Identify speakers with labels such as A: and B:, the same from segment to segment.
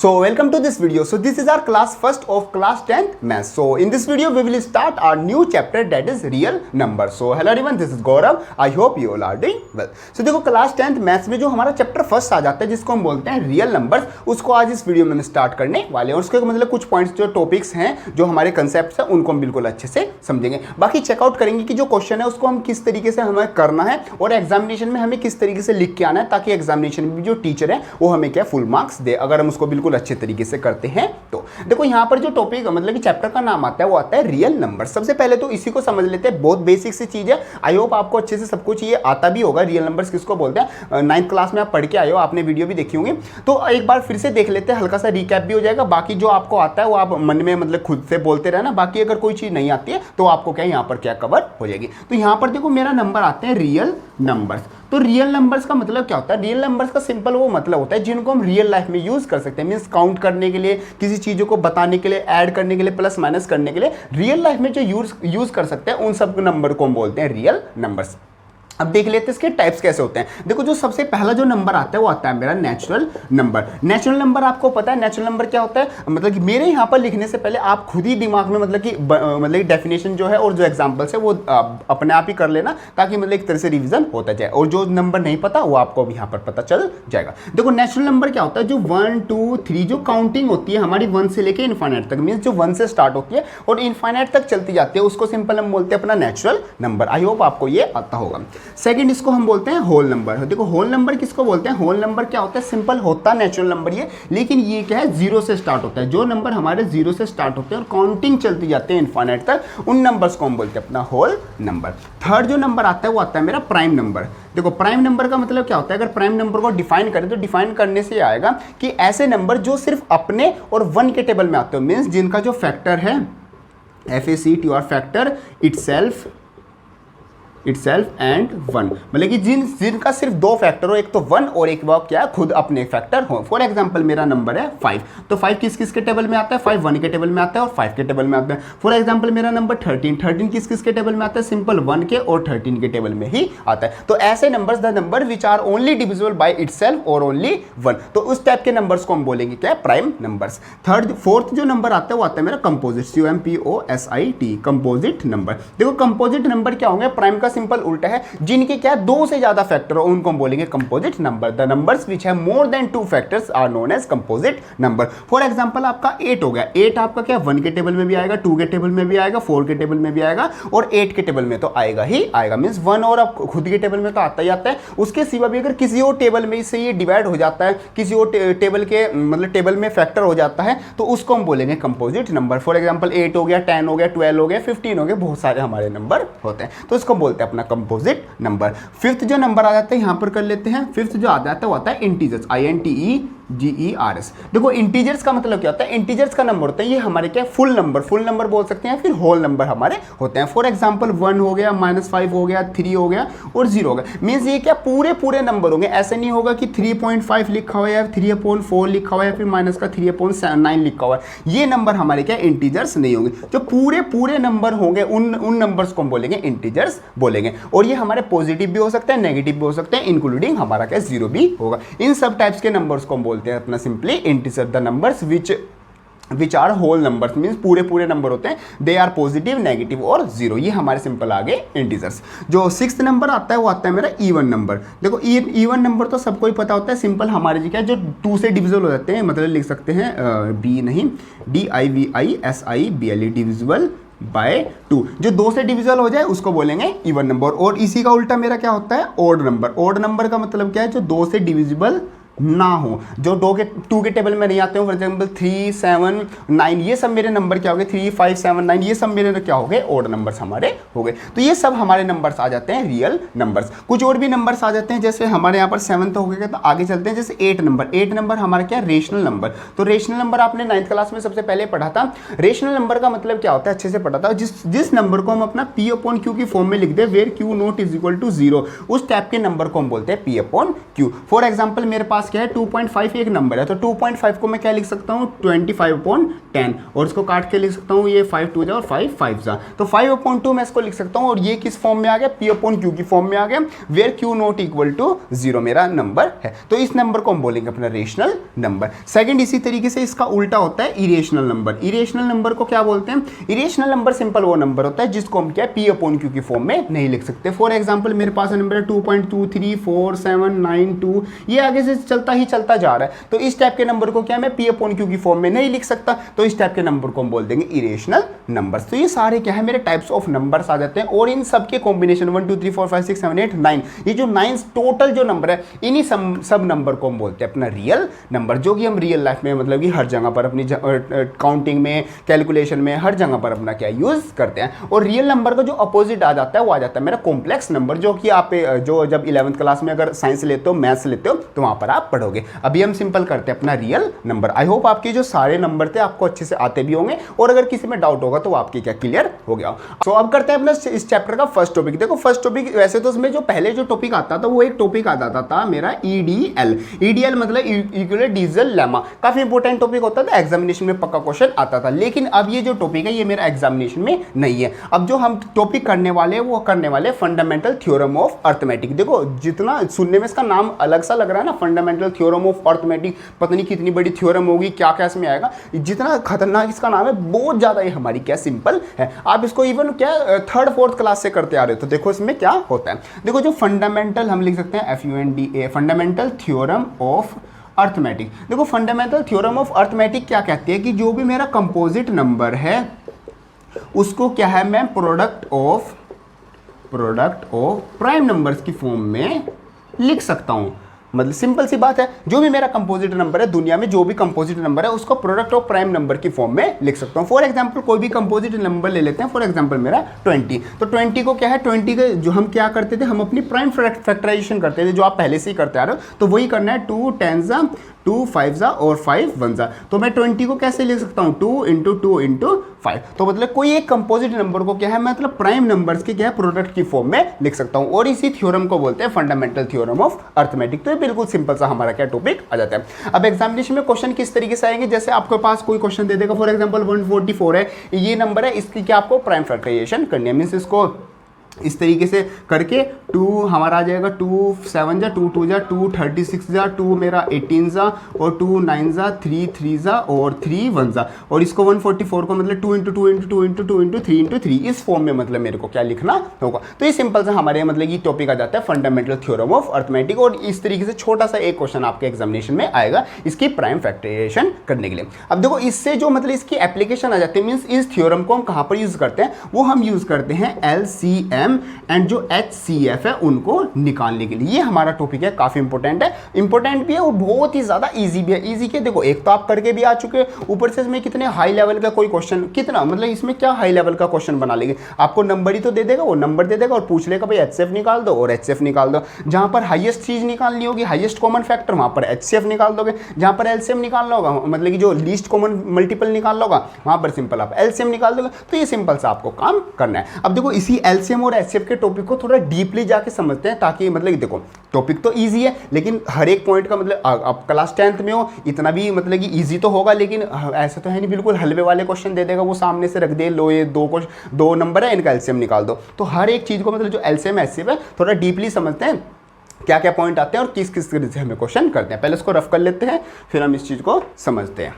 A: So welcome to this video. So this is our class first of class 10th math. So in this video we will start our new chapter that is real numbers. So hello everyone, this is Gaurav. I hope you all are doing well. So देखो class 10th maths में जो हमारा chapter first आ जाता है जिसको हम बोलते हैं रियल नंबर्स, उसको आज इस वीडियो में हम स्टार्ट करने वाले हैं। और उसके मतलब कुछ पॉइंट्स जो टॉपिक्स हैं जो हमारे कंसेप्ट हैं उनको हम बिल्कुल अच्छे से समझेंगे। बाकी चेकआउट करेंगे कि जो क्वेश्चन है उसको हम किस तरीके से हमें करना है और एग्जामिनेशन में हमें किस तरीके से लिख के आना है, ताकि एग्जामिनेशन में जो टीचर है वो हमें क्या फुल मार्क्स दे अगर हम उसको बिल्कुल अच्छे तरीके से करते हैं। तो देखो यहाँ पर जो टॉपिक मतलब कि चैप्टर का नाम आता है वो आता है रियल नंबर। सबसे पहले तो इसी को समझ लेते हैं, बहुत बेसिक सी चीज है। आई होप आपको अच्छे से सब कुछ ये आता भी होगा। रियल नंबर्स किसको बोलते हैं, 9th क्लास में आप पढ़ के आए हो, आपने वीडियो भी देखी होंगी। तो एक बार फिर से देख लेते हैं, हल्का सा रिकैप भी हो जाएगा। बाकी जो आपको आता है वो आप मन में मतलब खुद से बोलते रहना। बाकी अगर कोई चीज नहीं आती है तो आपको क्या यहाँ पर क्या कवर हो जाएगी। तो यहाँ पर देखो मेरा नंबर आते हैं रियल नंबर्स। तो रियल नंबर्स का मतलब क्या होता है? रियल नंबर्स का सिंपल वो मतलब होता है जिनको हम रियल लाइफ में यूज कर सकते हैं। मींस काउंट करने के लिए, किसी चीजों को बताने के लिए, ऐड करने के लिए, प्लस माइनस करने के लिए रियल लाइफ में जो यूज कर सकते हैं उन सब नंबर को हम बोलते हैं रियल नंबर्स। अब देख लेते हैं इसके टाइप्स कैसे होते हैं। देखो जो सबसे पहला जो नंबर आता है वो आता है मेरा नेचुरल नंबर। नेचुरल नंबर आपको पता है नेचुरल नंबर क्या होता है? मतलब कि मेरे यहाँ पर लिखने से पहले आप खुद ही दिमाग में मतलब डेफिनेशन जो है और जो एग्जांपल्स है वो अपने आप ही कर लेना, ताकि मतलब एक तरह से रिवीजन होता जाए। और जो नंबर नहीं पता वो आपको यहाँ पर पता चल जाएगा। देखो नेचुरल नंबर क्या होता है? जो 1 2 3 जो काउंटिंग होती है हमारी 1 से लेके इनफाइनाइट तक, मीन्स जो 1 से स्टार्ट होती है और इनफाइनाइट तक चलती जाती है, उसको सिंपल हम बोलते हैं अपना नेचुरल नंबर। आई होप आपको ये आता होगा। सेकंड इसको हम बोलते हैं होल नंबर। देखो होल नंबर किसको बोलते हैं? होल नंबर क्या होता है? सिंपल होता है नेचुरल नंबर ये, लेकिन ये क्या है, 0 से स्टार्ट होता है। जो नंबर हमारे 0 से स्टार्ट होते हैं और काउंटिंग चलती जाती है इनफाइनाइट तक, उन नंबर्स को हम बोलते हैं अपना होल नंबर। थर्ड जो नंबर आता है वो आता है मेरा प्राइम नंबर। देखो प्राइम नंबर का मतलब क्या होता है? अगर प्राइम नंबर को डिफाइन करें तो डिफाइन करने से आएगा कि ऐसे नंबर जो सिर्फ अपने और 1 के टेबल में आते हो, मीन्स जिनका जो फैक्टर है FACT और फैक्टर इटसेल्फ एंड 1, मतलब कि जिनका सिर्फ 2 फैक्टर हो, एक तो 1 और एक वो क्या खुद अपने फैक्टर हो। फॉर एग्जांपल मेरा नंबर है 5, तो 5 किस किस के टेबल में आता है? 5 1 के टेबल में आता है और 5 के टेबल में आता है। फॉर एग्जांपल मेरा नंबर 13 किस किस के टेबल में आता है? सिंपल 1 के और 13 के टेबल में ही आता है। तो ऐसे numbers the number which are only divisible by itself और ओनली 1, तो उस टाइप के नंबर्स को हम बोलेंगे क्या? Prime numbers. फोर्थ जो नंबर आता है वो आता है मेरा कंपोजिट, COMPOSIT, कंपोजिट नंबर। देखो कंपोजिट नंबर क्या होंगे? प्राइम का सिंपल उल्टा है, जिनके क्या 2 से ज्यादा फैक्टर हो उनको हम बोलेंगे composite number. The numbers which have more than 2 factors are known as composite number. For example आपका 8 हो गया। 8 आपका क्या 1 के टेबल में भी आएगा, 2 के टेबल में भी आएगा, 4 के टेबल में भी आएगा और 8 के टेबल में तो आएगा ही आएगा। मींस 1 और आप खुद के टेबल में तो आता ही आता है। उसके सिवा भी अगर किसी और टेबल में से ये डिवाइड हो जाता है, किसी और टेबल के मतलब टेबल में फैक्टर हो जाता है, तो उसको हम बोलेंगे कंपोजिट नंबर। फॉर एग्जांपल 8 हो गया, 10 हो गया, 12 हो गया, 15 हो गया, बहुत सारे हमारे नंबर होते हैं, तो इसको बोलते हैं अपना कंपोजिट नंबर। फिफ्थ जो नंबर आ जाता है यहां पर कर लेते हैं। फिफ्थ जो आ जाता है वो आता है इंटीजर्स, INTEGERS। देखो इंटीजर्स का मतलब क्या होता है? इंटीजर्स का नंबर होता है ये हमारे क्या फुल नंबर बोल सकते हैं, फिर होल नंबर हमारे होते हैं। फॉर एग्जांपल 1 हो गया, -5 हो गया, 3 हो गया और 0 हो गया। मींस ये क्या पूरे नंबर होंगे। ऐसे नहीं होगा कि 3.5 लिखा हुआ है या 3/4 लिखा हुआ है, फिर माइनस का 3/9 लिखा हुआ है। ये नंबर हमारे क्या इंटीजर्स नहीं होंगे। जो पूरे नंबर होंगे उन नंबर्स को हम बोलेंगे इंटीजर्स बोलेंगे। और ये हमारे पॉजिटिव भी हो सकते हैं, नेगेटिव भी हो सकते हैं, इंक्लूडिंग हमारा क्या 0 भी होगा। इन सब टाइप्स के नंबर्स को हम बोलते हैं अपना simply integer. The numbers which are whole numbers, means पूरे नंबर होते हैं, दे आर पॉजिटिव, नेगेटिव और 0। ये हमारे सिंपल आ गए इंटीजर्स। जो 6th नंबर आता है वो आता है मेरा इवन नंबर। देखो इवन नंबर तो सबको ही पता होता है, सिंपल हमारे जी क्या जो 2 से डिविजिबल हो जाते हैं, मतलब लिख सकते हैं DIVISIBLE, डिविजिबल बाय 2। जो 2 से डिविजिबल हो जाए उसको बोलेंगे इवन नंबर। और इसी का उल्टा मेरा क्या होता है? Odd number. ऑड नंबर का मतलब क्या है? जो 2 से डिविजिबल ना हो, जो 2 के टेबल में नहीं आते हो। फॉर एग्जाम्पल 3 7 9, ये सब मेरे नंबर क्या हो गए? 3 5 7 9, ये सब मेरे क्या हो गए? ऑड नंबर्स हमारे हो गए। तो ये सब हमारे नंबर्स आ जाते हैं रियल नंबर्स। कुछ और भी नंबर्स आ जाते हैं, जैसे हमारे यहाँ पर 7 तो हो गया, तो आगे चलते हैं। जैसे 8 नंबर हमारा क्या? Rational number. तो रेशनल नंबर आपने 9th क्लास में सबसे पहले पढ़ा था। रेशनल नंबर का मतलब क्या होता है? अच्छे से पढ़ा था। जिस नंबर को हम अपना P/Q की फॉर्म में लिख दे, where Q not is equal to 0, उस टाइप के नंबर को हम बोलते हैं P/Q। फॉर एग्जाम्पल मेरे पास पास क्या है 2.5 एक नंबर है, तो 2.5 को मैं क्या लिख सकता हूँ 25/10, और इसको काट के लिख सकता हूँ, ये 5 2 जा और 5 5 जा, तो 5/2 मैं इसको लिख सकता हूँ। और ये किस फॉर्म में आ गया, P/Q की फॉर्म में आ गया, where Q not equal to 0 मेरा नंबर है। तो इस नंबर को हम बोलेंगे अपना रेशनल नंबर। सेकंड, इसी तरीके से इसका उल्टा होता है इरेशनल नंबर। इरेशनल नंबर को क्या बोलते हैं, इरेशनल नंबर सिंपल वो नंबर होता है जिसको हम क्या P/Q की फॉर्म में नहीं लिख सकते। फॉर एग्जांपल मेरे पास नंबर है 2.234792, ये आगे से चलता ही चलता जा रहा है, तो इस टाइप के नंबर को क्या मैं P/Q की फॉर्म में नहीं लिख सकता, तो इस टाइप के नंबर को हम बोल देंगे इरेशनल नंबर्स। तो ये सारे क्या है मेरे टाइप्स ऑफ नंबर्स आ जाते हैं, और इन सब के कॉम्बिनेशन 1 2 3 4 5 6 7 8 9, ये जो 9 टोटल जो नंबर है, इन्हीं सब नंबर को हम बोलते हैं अपना रियल नंबर, जो कि हम रियल लाइफ में मतलब कि हर जगह पर अपनी काउंटिंग में, कैलकुलेशन में, हर जगह पर अपना क्या यूज करते हैं। और रियल नंबर का जो अपोजिट आ जाता है वो आ जाता है मेरा कॉम्प्लेक्स नंबर, जो कि आप जो जब 11th क्लास में अगर साइंस लेते हो, मैथ्स लेते हो, तो वहां पर आप पढ़ोगे। अभी हम सिंपल करते हैं अपना रियल नंबर। आई होप आपके जो सारे नंबर थे आपको अच्छे से आते भी होंगे, और अगर किसी में डाउट होगा तो वो आपकी क्या क्लियर हो गया। तो अब करते हैं अपना इस चैप्टर का फर्स्ट टॉपिक। देखो फर्स्ट टॉपिक, वैसे तो उसमें जो पहले जो टॉपिक आता था वो एक टॉपिक आ जाता था मेरा EDL। EDL मतलब इक्विलेटरल डीजल लेमा, काफी इंपॉर्टेंट टॉपिक होता था, एग्जामिनेशन में पक्का क्वेश्चन आता था। लेकिन अब ये जो टॉपिक है ये मेरा एग्जामिनेशन में नहीं है। अब जो हम टॉपिक करने वाले हैं वो करने वाले फंडामेंटल थ्योरम ऑफ अर्थमेटिक। देखो जितना सुनने में इसका नाम अलग सा लग रहा है ना, फंडामेंटल थ्योरम ऑफ अर्थमेटिक, पता नहीं कितनी बड़ी थ्योरम होगी, क्या क्या इसमें आएगा, जितना खतरनाक इसका नाम है, बहुत ज्यादा ये हमारी क्या सिंपल है। आप इसको इवन क्या थर्ड फोर्थ क्लास से करते आ रहे हो, तो देखो इसमें क्या होता है। देखो जो फंडामेंटल हम लिख सकते हैं FUNDA, fundamental theorem of arithmetic. देखो फंडामेंटल थ्योरम ऑफ अर्थमेटिक क्या कहती है कि जो भी मेरा कंपोजिट नंबर है उसको क्या है मैं प्रोडक्ट ऑफ प्राइम नंबर्स की फॉर्म में लिख सकता हूं। मतलब सिंपल सी बात है, जो भी मेरा कंपोजिट नंबर है, दुनिया में जो भी कंपोजिट नंबर है उसको प्रोडक्ट ऑफ प्राइम नंबर की फॉर्म में लिख सकता हूं। फॉर एग्जांपल कोई भी कंपोजिट नंबर ले लेते हैं, फॉर एग्जांपल मेरा 20, तो 20 को क्या है, 20 के जो हम क्या करते थे, हम अपनी प्राइम फैक्टराइजेशन करते थे, जो आप पहले से ही करते आ रहे हो, तो वही करना है 2 10 जा 2 5 जा और 5 1 जा। तो मैं 20 को कैसे लिख सकता हूँ 2 × 2 × 5। तो मतलब कोई एक कंपोजिट नंबर को क्या है मतलब प्राइम नंबर्स के क्या है प्रोडक्ट की फॉर्म में लिख सकता हूँ, और इसी थ्योरम को बोलते हैं फंडामेंटल थ्योरम ऑफ अर्थमेटिक। तो ये बिल्कुल सिंपल सा हमारा क्या टॉपिक आ जाता है। अब एग्जामिनेशन में क्वेश्चन किस तरीके से आएंगे, जैसे आपके पास कोई क्वेश्चन दे देगा, फॉर एग्जांपल 144 है, ये नंबर है, इसकी क्या आपको प्राइम फैक्टराइजेशन करनी है, मींस इसको इस तरीके से करके 2 हमारा आ जाएगा 2 7 जा 2 2 जा 2 36 जा 2 मेरा 18 जा और 2 9 जा 3 3 जा और 3 1 जा, और इसको 144 को मतलब 2 × 2 × 2 × 2 × 3 × 3 इस फॉर्म में मतलब मेरे को क्या लिखना होगा। तो ये सिंपल सा हमारे मतलब ये टॉपिक आ जाता है फंडामेंटल थ्योरम ऑफ अर्थमेटिक, और इस तरीके से छोटा सा एक क्वेश्चन आपके एग्जामिनेशन में आएगा इसकी प्राइम फैक्टराइजेशन करने के लिए। अब देखो इससे जो मतलब इसकी एप्लीकेशन आ जाती है, मीन्स इस थ्योरम को हम कहाँ पर यूज करते हैं, वो हम यूज करते हैं LCM एंड जो HCF है उनको निकालने के लिए। ये हमारा टॉपिक है, काफी इंपॉर्टेंट है, इंपॉर्टेंट भी है और बहुत ही ज्यादा इजी भी है। इजी के देखो एक तो आप करके भी आ चुके हैं, ऊपर से इसमें कितने हाई लेवल का कोई क्वेश्चन, कितना मतलब इसमें क्या हाई लेवल का क्वेश्चन बना लेंगे, आपको नंबर ही तो दे देगा, वो नंबर दे देगा और पूछ लेगा भाई HCF निकाल दो और HCF निकाल दो। जहां पर हाईएस्ट चीज निकालनी होगी, हाईएस्ट कॉमन फैक्टर, वहां पर HCF निकाल दोगे। जहां पर LCM निकालना होगा, मतलब कि जो लीस्ट कॉमन मल्टीपल निकालना होगा, वहां पर सिंपल आप LCM निकाल दोगे। तो ये सिंपल सा आपको काम करना है। अब देखो इसी LCM और HCF के टॉपिक को थोड़ा डीपली जाके समझते हैं, ताकि मतलब देखो टॉपिक तो इजी है, लेकिन हर एक पॉइंट का मतलब आप क्लास 10th में हो, इतना भी मतलब कि इजी तो होगा, लेकिन ऐसा तो है नहीं बिल्कुल हलवे वाले क्वेश्चन दे देगा, वो सामने से रख दे, लो ये दो नंबर है, इनका एलसीएम निकाल दो। तो हर एक चीज को मतलब जो एलसीएम एचसीएफ है थोड़ा डीपली समझते हैं, क्या क्या पॉइंट आते हैं और किस किस तरह से हमें क्वेश्चन करते हैं। पहले इसको रफ कर लेते हैं, फिर हम इस चीज को समझते हैं।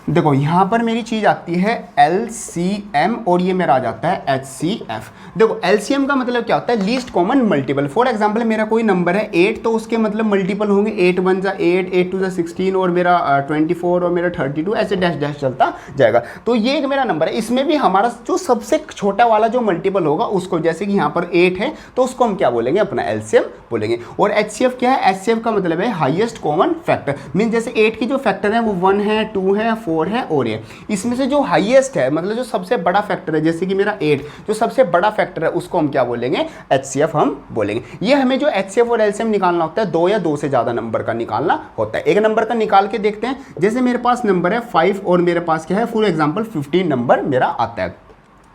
A: देखो यहाँ पर मेरी चीज आती है LCM और ये मेरा आ जाता है HCF। देखो LCM का मतलब क्या होता है, least common multiple. For example मेरा कोई नंबर है 8, तो उसके मतलब मल्टीपल होंगे 8 1 जा 8, 8 2 जा 16 और मेरा 24 और मेरा 32, ऐसे डैश डैश चलता जाएगा। तो ये एक मेरा नंबर है, इसमें भी हमारा जो सबसे छोटा वाला जो मल्टीपल होगा उसको, जैसे कि यहाँ पर 8 है तो उसको हम क्या बोलेंगे, अपना LCM बोलेंगे। और HCF क्या है, HCF का मतलब है हाईएस्ट कॉमन फैक्टर, मीन जैसे 8 की जो फैक्टर है वो 1 है 2 है 4 है और ये, इसमें से जो हाईएस्ट है मतलब जो सबसे बड़ा फैक्टर है, जैसे कि मेरा 8 जो सबसे बड़ा फैक्टर है उसको हम क्या बोलेंगे, HCF हम बोलेंगे। ये हमें जो HCF और LCM निकालना होता है, 2 या 2 से ज्यादा नंबर का निकालना होता है। एक नंबर का निकाल के देखते हैं, जैसे मेरे पास नंबर है 5 और मेरे पास क्या है फॉर एग्जांपल 15 नंबर मेरा आता है।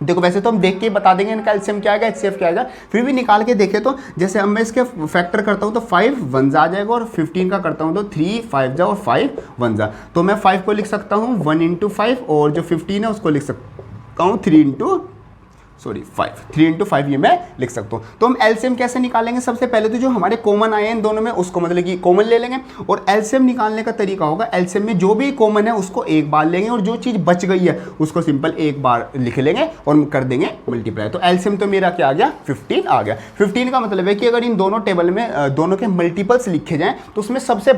A: देखो वैसे तो हम देख के बता देंगे इनका एलसीएम क्या आएगा, एचसीएफ क्या आएगा, फिर भी निकाल के देखे तो जैसे अब मैं इसके फैक्टर करता हूँ तो 5 1 जा जाएगा और 15 का करता हूँ तो 3 5 जा और 5 1 जा, तो मैं 5 को लिख सकता हूँ 1 इंटू 5 और जो 15 है उसको लिख सकता हूँ 3 इंटू 5 ये मैं लिख सकता हूँ। तो हम एलसीएम कैसे निकालेंगे, सबसे पहले तो जो हमारे कॉमन आए हैं इन दोनों में उसको मतलब कि कॉमन ले लेंगे, और एलसीएम निकालने का तरीका होगा एलसीएम में जो भी कॉमन है उसको एक बार लेंगे और जो चीज़ बच गई है उसको सिंपल एक बार लिख लेंगे और कर देंगे मल्टीप्लाई। तो एलसीएम तो मेरा क्या आ गया 15 आ गया। 15 का मतलब है कि अगर इन दोनों टेबल में दोनों के मल्टीपल्स लिखे जाएँ तो उसमें सबसे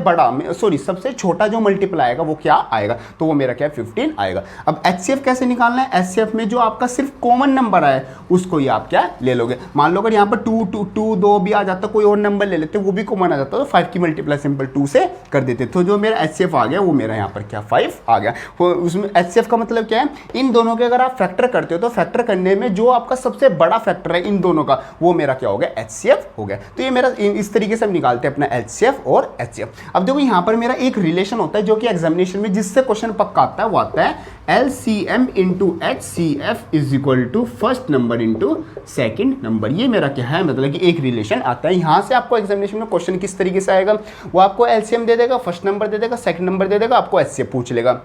A: सबसे छोटा जो मल्टीपल आएगा वो क्या आएगा, तो वो मेरा क्या 15 आएगा। अब एचसीएफ कैसे निकालना है, एचसीएफ में जो आपका सिर्फ कॉमन नंबर आया उसको ही आप क्या ले लोगे। मान लो अगर यहाँ पर 2 भी आ जाता, कोई और नंबर ले लेते वो भी कॉमन आ जाता, तो 5 की मल्टीप्लाई सिंपल 2 से कर देते। तो जो मेरा एचसीएफ आ गया वो मेरा यहाँ पर क्या 5 आ गया। उसमें एचसीएफ का मतलब क्या है, इन दोनों के अगर आप फैक्टर करते हो तो फैक्टर करने में जो आपका सबसे बड़ा फैक्टर है इन दोनों का वो मेरा क्या हो गया एचसीएफ हो गया। तो ये मेरा इस तरीके से हम निकालते हैं अपना एचसीएफ और एचसीएफ। अब देखो यहाँ पर मेरा एक रिलेशन होता है जो कि एग्जामिनेशन में जिससे क्वेश्चन पक्का आता है वो आता है LCM into HCF is equal to first number into second number. ये मेरा क्या है, मतलब कि एक रिलेशन आता है। यहाँ से आपको एग्जामिनेशन में क्वेश्चन किस तरीके से आएगा, वो आपको LCM दे देगा, फर्स्ट नंबर दे देगा, सेकंड नंबर दे देगा, आपको HCF पूछ लेगा,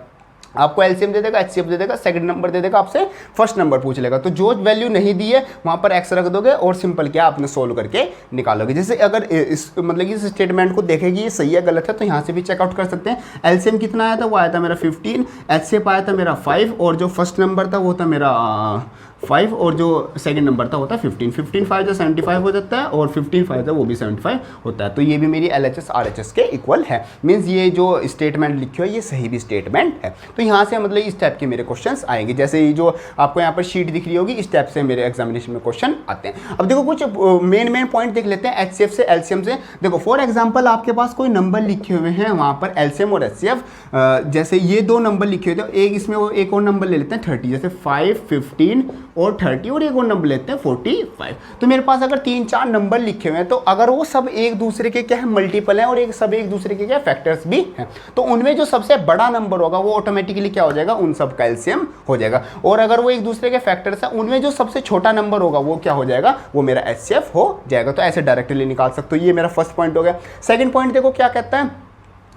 A: आपको एलसीएम दे देगा, एचसीएफ दे देगा, सेकंड नंबर दे देगा, आपसे फर्स्ट नंबर पूछ लेगा। तो जो वैल्यू नहीं दी है वहां पर एक्स रख दोगे और सिंपल क्या आपने सोल्व करके निकालोगे। जैसे अगर इस मतलब कि इस स्टेटमेंट को देखेगी ये सही है गलत है तो यहाँ से भी चेकआउट कर सकते हैं। एलसीएम कितना आया था, वो आया था मेरा 15, एचसीएफ आया था मेरा 5 और जो फर्स्ट नंबर था वो था मेरा 5 और जो सेकंड नंबर था वो था 15। 15 5 जो 75 हो जाता है और 15 5 जो वो भी 75 होता है। तो ये भी मेरी LHS RHS के इक्वल है। मीन्स ये जो स्टेटमेंट लिखी हो ये सही भी स्टेटमेंट है। तो यहाँ से मतलब इस टाइप के मेरे क्वेश्चंस आएंगे। जैसे ये जो आपको यहाँ पर शीट दिख रही होगी इस टाइप से मेरे एग्जामिनेशन में क्वेश्चन आते हैं। अब देखो कुछ मेन पॉइंट देख लेते हैं HCF से LCM से। देखो फॉर एग्जाम्पल आपके पास कोई नंबर लिखे हुए हैं वहाँ पर LCM और HCF, जैसे ये दो नंबर लिखे हुए थे, एक इसमें वो एक और नंबर ले लेते हैं 30, जैसे 5 15 और 30 और एक और नंबर लेते हैं 45। तो मेरे पास अगर 3-4 नंबर लिखे हुए हैं तो अगर वो सब एक दूसरे के क्या है मल्टीपल हैं और एक दूसरे के क्या फैक्टर्स भी हैं, तो उनमें जो सबसे बड़ा नंबर होगा वो ऑटोमेटिकली क्या हो जाएगा उन सब का LCM हो जाएगा। और अगर वो एक दूसरे के फैक्टर्स हैं उनमें जो सबसे छोटा नंबर होगा वो क्या हो जाएगा, वो मेरा HCF हो जाएगा। तो ऐसे डायरेक्टली निकाल सकते हो। ये मेरा फर्स्ट पॉइंट हो गया। सेकंड पॉइंट देखो क्या कहता है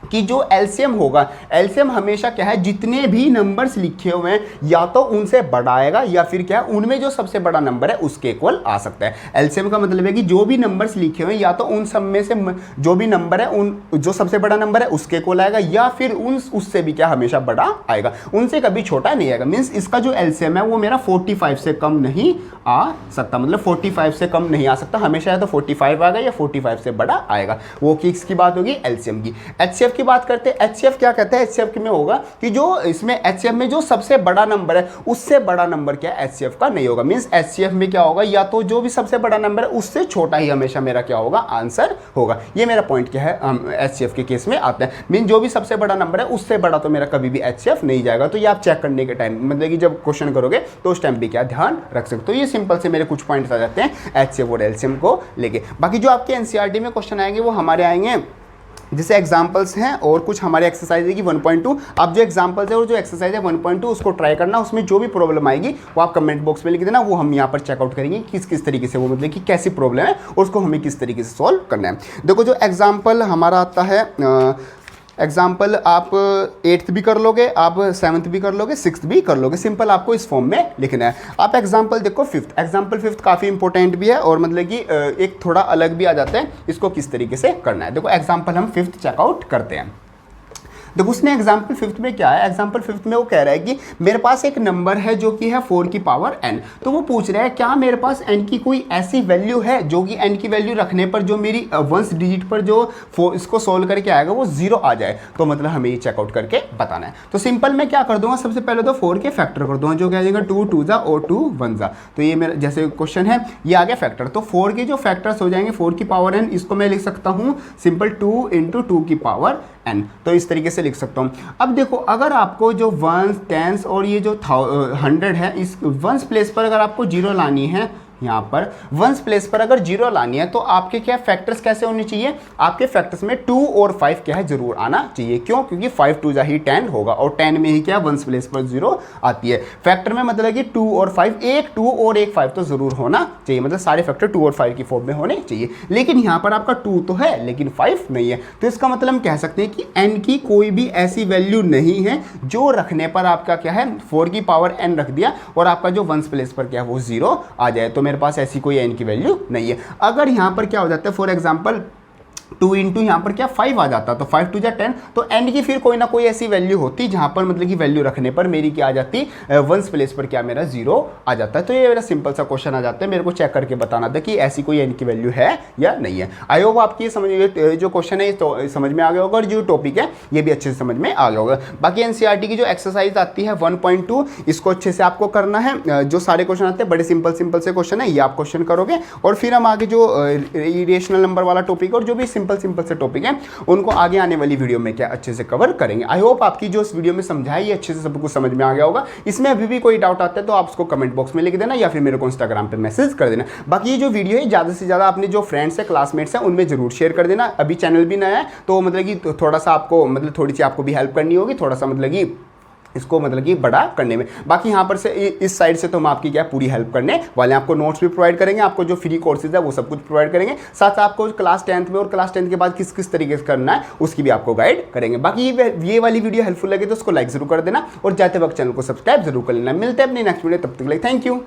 A: कि जो LCM होगा, LCM हमेशा क्या है जितने भी नंबर्स लिखे हुए हैं या तो उनसे बड़ा आएगा या फिर क्या है उनमें जो सबसे बड़ा नंबर है उसके इक्वल आ सकता है। LCM का मतलब है कि जो भी नंबर्स लिखे हुए हैं या तो उन सब में से जो भी नंबर है उन जो सबसे बड़ा नंबर है उसके इक्वल आएगा या फिर उससे भी क्या हमेशा बड़ा आएगा, उनसे कभी छोटा नहीं आएगा। मीन्स इसका जो LCM है वो मेरा 45 से कम नहीं आ सकता, मतलब 45 से कम नहीं आ सकता, हमेशा या तो 45 आएगा या 45 से बड़ा आएगा। वो किसकी बात होगी, LCM की। HCF की बात करते हैं। HCF क्या कहते हैं, HCF में होगा कि जो इसमें HCF में जो सबसे बड़ा नंबर है उससे बड़ा नंबर क्या है HCF का नहीं होगा। मींस HCF में क्या होगा या तो जो भी सबसे बड़ा नंबर है उससे छोटा ही हमेशा मेरा क्या होगा आंसर होगा। ये मेरा पॉइंट क्या है HCF के केस में आता है। मीन जो भी सबसे बड़ा नंबर है उससे बड़ा तो मेरा कभी भी HCF नहीं जाएगा। तो ये आप चेक करने के टाइम मतलब कि जब क्वेश्चन करोगे तो उस टाइम भी क्या ध्यान रख सकते हो। ये सिंपल से मेरे कुछ पॉइंट्स आ जाते हैं HCF और LCM को लेके। बाकी जो आपके NCERT में क्वेश्चन आएंगे वो हमारे आएंगे जैसे एग्जाम्पल्स हैं और कुछ हमारे एक्सरसाइज है कि 1.2। आप जो एग्जाम्पल्स है और जो एक्सरसाइज है 1.2 उसको ट्राई करना, उसमें जो भी प्रॉब्लम आएगी वो आप कमेंट बॉक्स में लिख देना, वो हम यहाँ पर चेकआउट करेंगे किस तरीके से वो मतलब कि कैसी प्रॉब्लम है और उसको हमें किस तरीके से सॉल्व करना है। देखो जो एग्जाम्पल हमारा आता है एग्जाम्पल आप 8th भी कर लोगे, आप 7th भी कर लोगे, 6th भी कर लोगे। सिंपल आपको इस फॉर्म में लिखना है। आप एग्जाम्पल देखो 5th, एग्जाम्पल 5th काफ़ी इंपॉर्टेंट भी है और मतलब कि एक थोड़ा अलग भी आ जाता है, इसको किस तरीके से करना है। देखो एग्जाम्पल हम 5th चेकआउट करते हैं। देखो उसने एग्जाम्पल 5th में क्या है, एग्जाम्पल 5th में वो कह रहा है कि मेरे पास एक नंबर है जो कि है 4 की पावर n। तो वो पूछ रहा है क्या मेरे पास n की कोई ऐसी वैल्यू है जो कि n की वैल्यू रखने पर जो मेरी वंस डिजिट पर जो इसको सोल्व करके आएगा वो 0 आ जाए। तो मतलब हमें ये चेकआउट करके बताना है। तो सिंपल मैं क्या कर दूंगा, सबसे पहले तो 4 के फैक्टर कर दूंगा, जो क्या आ जाएगा 2 2 जा और 2 1 जा। तो ये मेरा जैसे क्वेश्चन है ये आ गया फैक्टर। तो 4 के जो फैक्टर्स हो जाएंगे 4 की पावर n, इसको मैं लिख सकता हूँ सिंपल 2 × 2 की पावर n। तो इस तरीके से लिख सकता हूँ। अब देखो अगर आपको जो वंस टेंस और ये जो 100 है इस वंस प्लेस पर अगर आपको 0 लानी है यहाँ पर वंस प्लेस पर अगर 0 लानी है तो आपके क्या फैक्टर्स कैसे होने चाहिए, आपके फैक्टर्स में 2 और 5 क्या है जरूर आना चाहिए। क्यों? क्योंकि 5 2 जा ही 10 होगा और 10 में ही क्या वंस प्लेस पर 0 आती है। फैक्टर में मतलब कि 2 और 5, एक 2 और एक 5 तो जरूर होना चाहिए, मतलब सारे फैक्टर 2 और 5 की फॉर्म में होने चाहिए। लेकिन यहाँ पर आपका 2 तो है लेकिन 5 नहीं है, तो इसका मतलब हम कह सकते हैं कि n की कोई भी ऐसी वैल्यू नहीं है जो रखने पर आपका क्या है 4 की पावर n रख दिया और आपका जो वंस प्लेस पर क्या है वो 0 आ जाए। तो मेरे पास ऐसी कोई n की वैल्यू नहीं है। अगर यहाँ पर क्या हो जाता है, फॉर एग्जाम्पल 2 इंटू यहाँ पर क्या 5 आ जाता, तो 5 2 जा 10, तो n की फिर कोई ना कोई ऐसी वैल्यू होती जहाँ पर मतलब कि वैल्यू रखने पर मेरी क्या आ जाती, वंस प्लेस पर क्या मेरा 0 आ जाता है। तो ये मेरा सिंपल सा क्वेश्चन आ जाता है, मेरे को चेक करके बताना था कि ऐसी कोई n की वैल्यू है या नहीं है। आई होप आपकी समझ जो क्वेश्चन है तो समझ में आ गया होगा और जो टॉपिक है ये भी अच्छे से समझ में आ गया होगा। बाकी एनसीईआरटी की जो एक्सरसाइज आती है 1.2 इसको अच्छे से आपको करना है। जो सारे क्वेश्चन आते हैं बड़े सिंपल से क्वेश्चन है, ये आप क्वेश्चन करोगे और फिर हम आगे जो इरेशनल नंबर वाला टॉपिक और जो भी सिंपल से टॉपिक है उनको आगे आने वाली वीडियो में क्या अच्छे से कवर करेंगे। आई होप आपकी जो इस वीडियो में समझाई ये अच्छे से सब कुछ समझ में आ गया होगा। इसमें अभी भी कोई डाउट आता है तो आप उसको कमेंट बॉक्स में लिख देना या फिर मेरे को इंस्टाग्राम पे मैसेज कर देना। बाकी ये जो वीडियो है ज़्यादा से ज़्यादा अपने जो फ्रेंड्स है क्लासमेट्स हैं उनमें जरूर शेयर कर देना। अभी चैनल भी नया है तो मतलब कि थोड़ा सा आपको मतलब थोड़ी सी आपको भी हेल्प करनी होगी, थोड़ा सा मतलब कि इसको मतलब कि बड़ा करने में। बाकी यहाँ पर से इस साइड से तो हम आपकी क्या पूरी हेल्प करने वाले हैं। आपको नोट्स भी प्रोवाइड करेंगे, आपको जो फ्री कोर्सेज है वो सब कुछ प्रोवाइड करेंगे, साथ आपको क्लास 10th में और क्लास 10th के बाद किस किस तरीके से करना है उसकी भी आपको गाइड करेंगे। बाकी ये वाली वीडियो हेल्पफुल लगे तो उसको लाइक जरूर कर देना और जाते वक्त चैनल को सब्सक्राइब जरूर कर लेना। मिलते हैं अपनी नेक्स्ट वीडियो, तब तक के लिए थैंक यू।